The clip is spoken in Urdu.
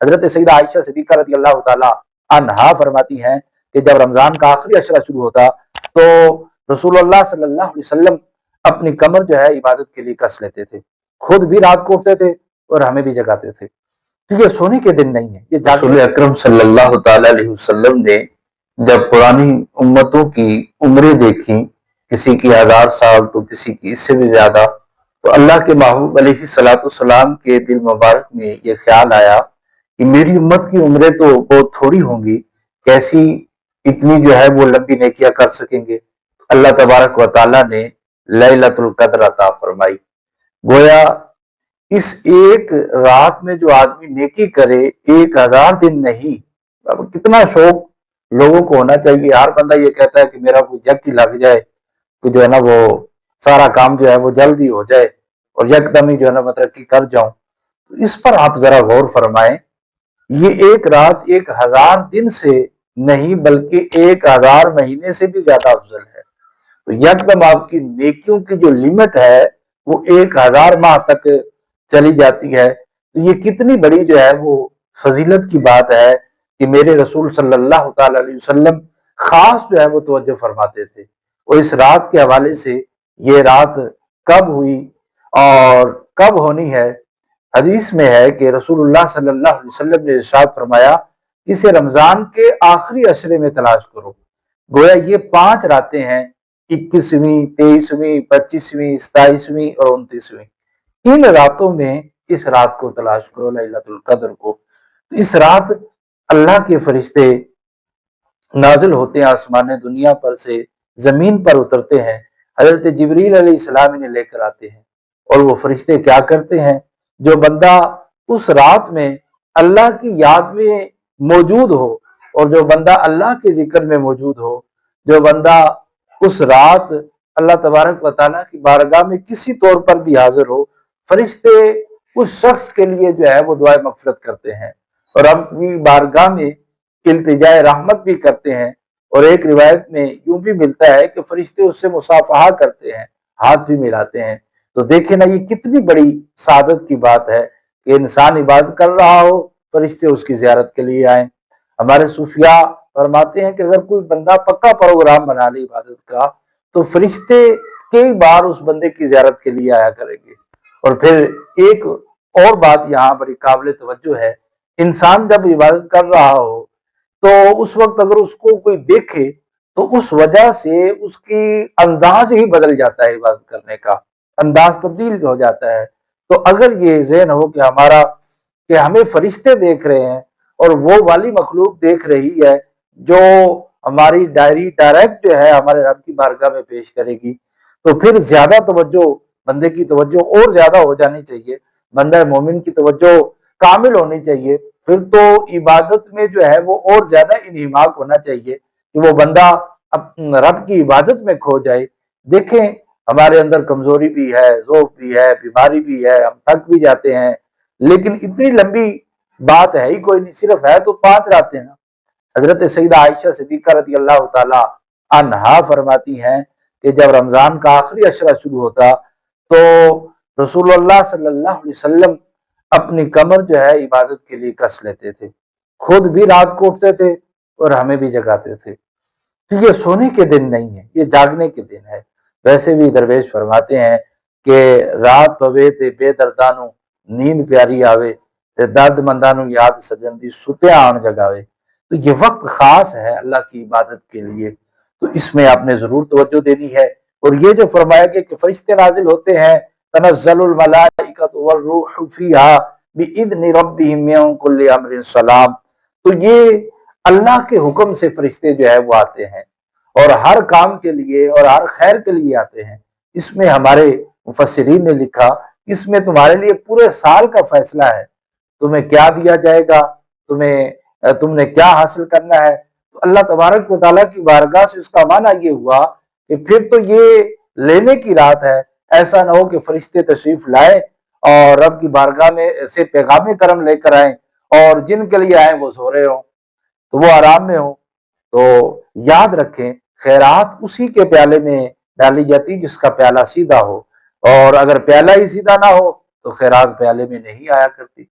حضرت سیدہ عائشہ صدیقہ رضی اللہ تعالی عنہا فرماتی ہیں کہ جب رمضان کا آخری عشرہ شروع ہوتا تو رسول اللہ صلی اللہ علیہ وسلم اپنی کمر جو ہے عبادت کے لیے کس لیتے تھے، خود بھی رات کو اٹھتے تھے اور ہمیں بھی جگاتے تھے۔ تو یہ سونے کے دن نہیں ہے، یہ رسول اکرم صلی اللہ تعالی علیہ وسلم نے جب پرانی امتوں کی عمریں دیکھی، کسی کی 1000 سال تو کسی کی اس سے بھی زیادہ، تو اللہ کے محبوب علیہ الصلوۃ والسلام کے دل مبارک میں یہ خیال آیا کہ میری امت کی عمریں تو بہت تھوڑی ہوں گی، کیسی اتنی جو ہے وہ لمبی نیکیاں کر سکیں گے۔ اللہ تبارک و تعالیٰ نے لیلۃ القدر عطا فرمائی۔ گویا اس ایک رات میں جو آدمی نیکی کرے 1000 دن نہیں، اب کتنا شوق لوگوں کو ہونا چاہیے۔ ہر بندہ یہ کہتا ہے کہ میرا کوئی جگ ہی لگ جائے کہ جو ہے نا وہ سارا کام جو ہے وہ جلدی ہو جائے اور یکدم ہی جو ہے نا میں ترقی کر جاؤں۔ تو اس پر آپ ذرا غور فرمائیں، یہ ایک رات 1000 دن سے نہیں بلکہ 1000 مہینے سے بھی زیادہ افضل ہے۔ تو یکدم آپ کی نیکیوں کی جو لیمٹ ہے وہ 1000 ماہ تک چلی جاتی ہے۔ تو یہ کتنی بڑی جو ہے وہ فضیلت کی بات ہے کہ میرے رسول صلی اللہ تعالی علیہ وسلم خاص جو ہے وہ توجہ فرماتے تھے۔ اور اس رات کے حوالے سے یہ رات کب ہوئی اور کب ہونی ہے، حدیث میں ہے کہ رسول اللہ صلی اللہ علیہ وسلم نے ارشاد فرمایا اسے رمضان کے آخری عشرے میں تلاش کرو۔ گویا یہ 5 راتیں ہیں، 21ویں، 23ویں، 25ویں، 27ویں اور 29ویں۔ ان راتوں میں اس رات کو تلاش کرو، لیلۃ القدر کو۔ اس رات اللہ کے فرشتے نازل ہوتے ہیں آسمان دنیا پر سے، زمین پر اترتے ہیں، حضرت جبریل علیہ السلام انہیں لے کر آتے ہیں۔ اور وہ فرشتے کیا کرتے ہیں؟ جو بندہ اس رات میں اللہ کی یاد میں موجود ہو اور جو بندہ اللہ کے ذکر میں موجود ہو، جو بندہ اس رات اللہ تبارک و تعالیٰ کی بارگاہ میں کسی طور پر بھی حاضر ہو، فرشتے اس شخص کے لیے جو ہے وہ دعائے مغفرت کرتے ہیں اور اپنی بارگاہ میں التجائے رحمت بھی کرتے ہیں۔ اور ایک روایت میں یوں بھی ملتا ہے کہ فرشتے اس سے مصافحہ کرتے ہیں، ہاتھ بھی ملاتے ہیں۔ تو دیکھیں نا یہ کتنی بڑی سعادت کی بات ہے کہ انسان عبادت کر رہا ہو، فرشتے اس کی زیارت کے لیے آئیں۔ ہمارے صوفیاء فرماتے ہیں کہ اگر کوئی بندہ پکا پروگرام بنا لے عبادت کا تو فرشتے کئی بار اس بندے کی زیارت کے لیے آیا کریں گے۔ اور پھر ایک اور بات یہاں بڑی قابل توجہ ہے، انسان جب عبادت کر رہا ہو تو اس وقت اگر اس کو کوئی دیکھے تو اس وجہ سے اس کی انداز ہی بدل جاتا ہے، عبادت کرنے کا انداز تبدیل ہو جاتا ہے۔ تو اگر یہ ذہن ہو کہ ہمارا کہ ہمیں فرشتے دیکھ رہے ہیں اور وہ والی مخلوق دیکھ رہی ہے جو ہماری ڈائری ڈائریکٹ جو ہے ہمارے رب کی بارگاہ میں پیش کرے گی، تو پھر زیادہ توجہ بندے کی توجہ اور زیادہ ہو جانی چاہیے، بندہ مومن کی توجہ کامل ہونی چاہیے۔ پھر تو عبادت میں جو ہے وہ اور زیادہ انہماک ہونا چاہیے کہ وہ بندہ رب کی عبادت میں کھو جائے۔ دیکھیں ہمارے اندر کمزوری بھی ہے، ضعف بھی ہے، بیماری بھی ہے، ہم تھک بھی جاتے ہیں، لیکن اتنی لمبی بات ہے ہی کوئی نہیں، صرف ہے تو 5 راتیں نا۔ حضرت سیدہ عائشہ صدیقہ رضی اللہ تعالی عنہا فرماتی ہیں کہ جب رمضان کا آخری عشرہ شروع ہوتا تو رسول اللہ صلی اللہ علیہ وسلم اپنی کمر جو ہے عبادت کے لیے کس لیتے تھے، خود بھی رات کو اٹھتے تھے اور ہمیں بھی جگاتے تھے۔ تو یہ سونے کے دن نہیں ہے، یہ جاگنے کے دن ہے۔ ویسے بھی درویش فرماتے ہیں کہ رات پوے تے بے دردانو نیند پیاری آوے تے درد مندانو یاد سجن دی ستیا آن جگاوے۔ تو یہ وقت خاص ہے اللہ کی عبادت کے لیے، تو اس میں آپ نے ضرور توجہ دینی ہے۔ اور یہ جو فرمایا گیا کہ فرشتے نازل ہوتے ہیں، تنزل الملائکۃ والروح فیہا بإذن ربہم من کل امر سلام، تو یہ اللہ کے حکم سے فرشتے جو ہے وہ آتے ہیں اور ہر کام کے لیے اور ہر خیر کے لیے آتے ہیں۔ اس میں ہمارے مفسرین نے لکھا اس میں تمہارے لیے پورے سال کا فیصلہ ہے، تمہیں کیا دیا جائے گا، تم نے کیا حاصل کرنا ہے۔ تو اللہ تبارک و تعالیٰ کی بارگاہ سے اس کا معنی یہ ہوا کہ پھر تو یہ لینے کی رات ہے، ایسا نہ ہو کہ فرشتے تشریف لائیں اور رب کی بارگاہ میں سے پیغام کرم لے کر آئیں اور جن کے لیے آئیں وہ سو رہے ہوں تو وہ آرام میں ہوں۔ تو یاد رکھیں خیرات اسی کے پیالے میں ڈالی جاتی جس کا پیالہ سیدھا ہو، اور اگر پیالہ ہی سیدھا نہ ہو تو خیرات پیالے میں نہیں آیا کرتی۔